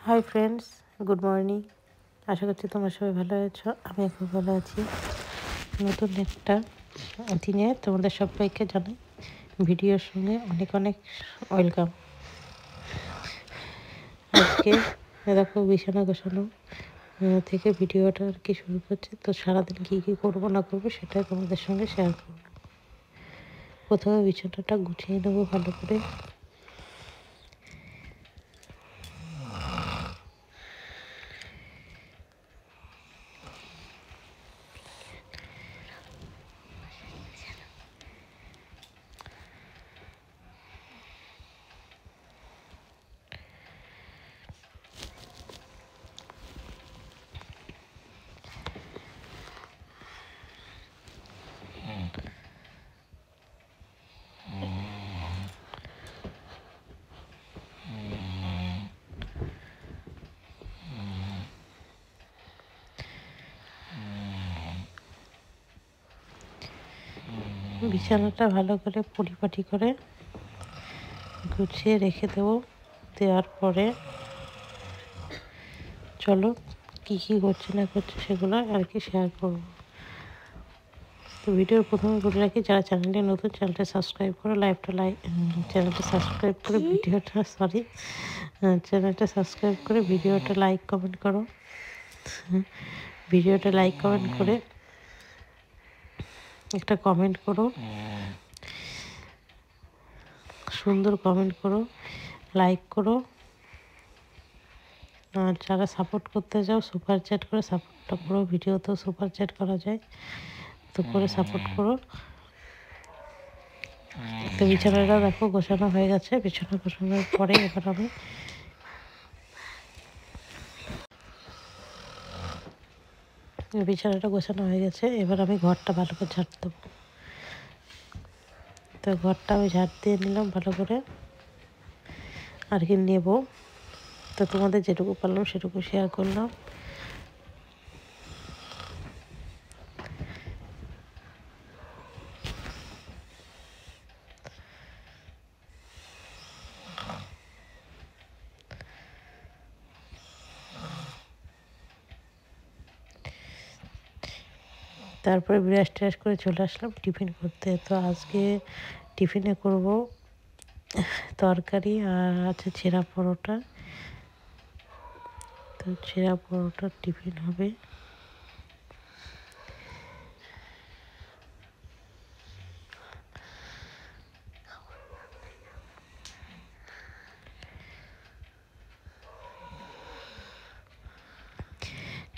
High friends, good morning. আশা করছি তোমরা সবাই ভালো আছো। আমি খুব ভালো আছি। নতুন একটা দিনে তোমাদের সবাইকে জানাই ভিডিওর সঙ্গে অনেক অনেক ওয়েলকাম। আজকে দেখো বিছানা গোছানো থেকে ভিডিওটা আর কি শুরু করছে। তো সারাদিন কী কী করবো না করবো সেটাই তোমাদের সঙ্গে শেয়ার করবো। প্রথমে বিছানাটা গুছিয়ে নেবো ভালো করে। বিছানাটা ভালো করে পরিপাটি করে গুছিয়ে রেখে দেবো। দেওয়ার পরে চলো কী কী করছি না করছি সেগুলো আর কি শেয়ার করবো। তো ভিডিওর প্রথমে বলে রাখি, যারা চ্যানেলটি নতুন চ্যানেলটা সাবস্ক্রাইব করো, চ্যানেলটা সাবস্ক্রাইব করে চ্যানেলটা সাবস্ক্রাইব করে ভিডিওটা লাইক কমেন্ট করো। ভিডিওটা লাইক কমেন্ট করে একটা কমেন্ট করো, সুন্দর কমেন্ট করো, লাইক করো। আর যারা সাপোর্ট করতে চাও সুপার চ্যাট করে সাপোর্টটা করো। ভিডিওতেও সুপার চ্যাট করা যায়, তো করে সাপোর্ট করো। তো বিছানাটা দেখো গোছানো হয়ে গেছে। বিছানা গোছানোর পরে এবার আমি বিছানাটা গোছানো হয়ে গেছে, এবার আমি ঘরটা ভালো করে ঝাড় দেবো। তো ঘরটা আমি ঝাড় দিয়ে নিলাম ভালো করে আর কি নেব। তো তোমাদের যেটুকু পারলাম সেটুকু শেয়ার করলাম। তারপরে ব্রাশ ট্রাশ করে চলে আসলাম টিফিন করতে। তো আজকে টিফিনে করব তরকারি আর আছে ছেঁড়া পরোটা। তো ছেঁড়া পরোটার টিফিন হবে।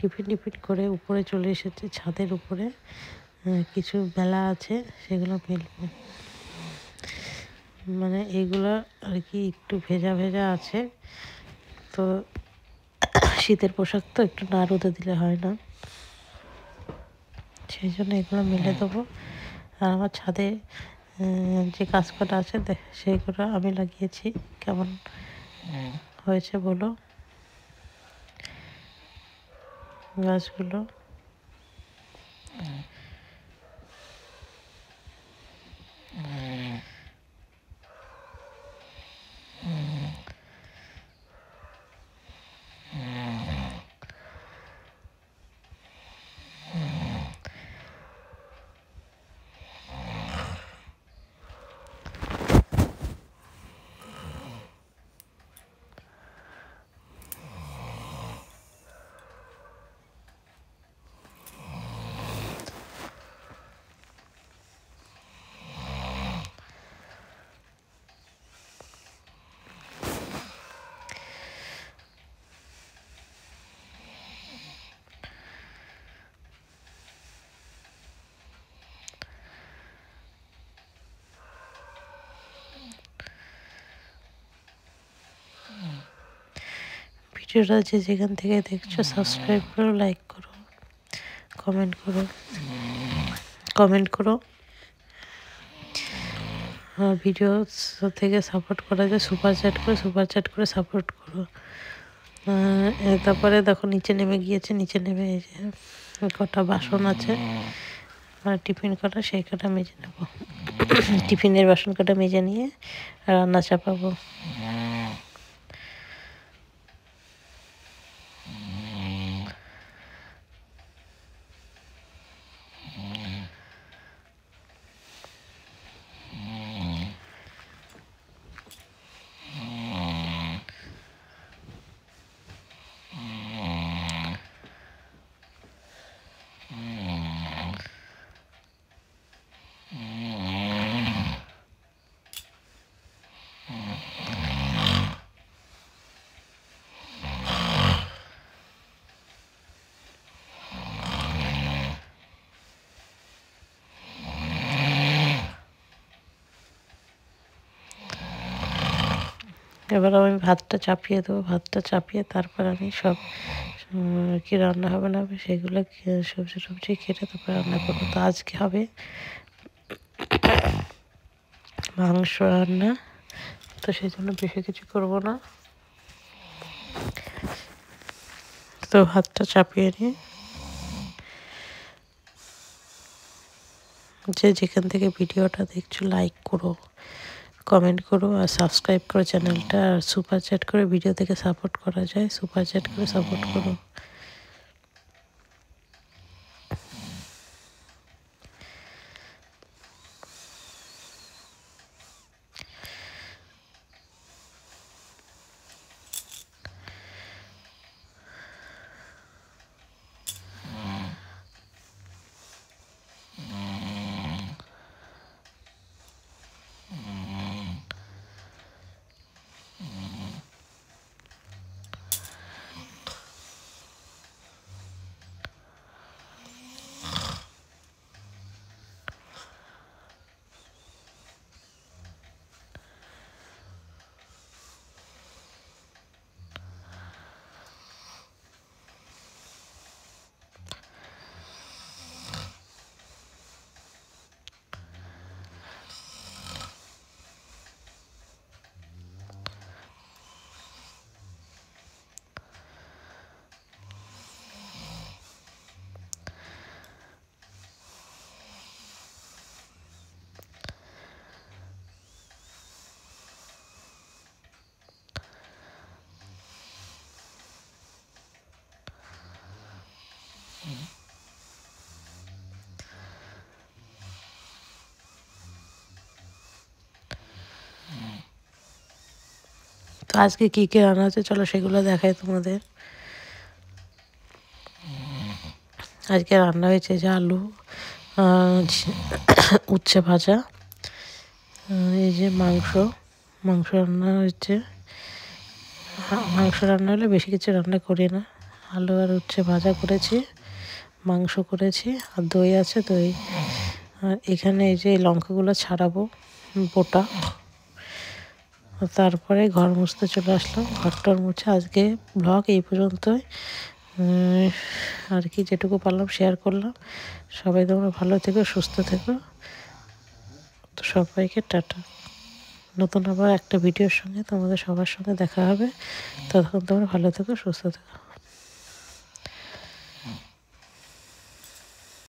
টিফিন করে উপরে চলে এসেছে ছাদের উপরে। কিছু বেলা আছে সেগুলো মেলবো। মানে এইগুলো আর কি একটু ভেজা ভেজা আছে। তো শীতের পোশাক তো একটু না রোদে দিলে হয় না, সেই জন্য এগুলো মেলে দেবো। আর আমার ছাদে যে গাছপালা আছে সেইগুলো আমি লাগিয়েছি। কেমন হয়েছে বলো গাছগুলো? ভিডিওটা যে যেখান থেকে দেখছো সাবস্ক্রাইব করো, লাইক করো, কমেন্ট করো। ভিডিও থেকে সাপোর্ট করা যায় সুপার চ্যাট করে সাপোর্ট করো। তারপরে দেখো নিচে নেমে গিয়েছে। নিচে নেমে এই যে কটা বাসন আছে আর টিফিন কটা, সেই কটা মেজে নেবো। টিফিনের বাসন কটা মেজে নিয়ে রান্না চাপাবো। এবার আমি ভাতটা চাপিয়ে দেবো, ভাতটা চাপিয়ে তারপর আমি সব কি রান্না হবে না হবে সেগুলো সবজি টবজি কেটে তারপর রান্না করবো। তো আজকে হবে মাংস রান্না, তো সেই জন্য বেশি কিছু করবো না। তো ভাতটা চাপিয়ে নিয়ে যে যেখান থেকে ভিডিওটা দেখছো লাইক করো, কমেন্ট করো আর সাবস্ক্রাইব করো চ্যানেলটা। আর সুপার চ্যাট করে ভিডিও থেকে সাপোর্ট করা যায়, সুপার চ্যাট করে সাপোর্ট করো। তো আজকে কী কী রান্না হচ্ছে চলো সেগুলো দেখাই তোমাদের। আজকে রান্না হয়েছে যে আলু, উচ্ছে ভাজা, এই যে মাংস, মাংস রান্না হয়েছে। মাংস রান্না হলে বেশি কিছু রান্না করি না, আলু আর উচ্ছে ভাজা করেছি, মাংস করেছি আর দই আছে, দই। আর এখানে এই যে লঙ্কাগুলো ছাড়াবো বোটা, তারপরে ঘর মুছতে চলে আসলাম, ঘরটার মুছে। আজকে ব্লগ এই পর্যন্তই, আর কি যেটুকু পারলাম শেয়ার করলাম। সবাই তোমরা ভালো থেকো, সুস্থ থেকো। তো সবাইকে টাটা। নতুন আবার একটা ভিডিওর সঙ্গে তোমাদের সবার সঙ্গে দেখা হবে। ততক্ষণ তোমরা ভালো থেকো, সুস্থ থেকো।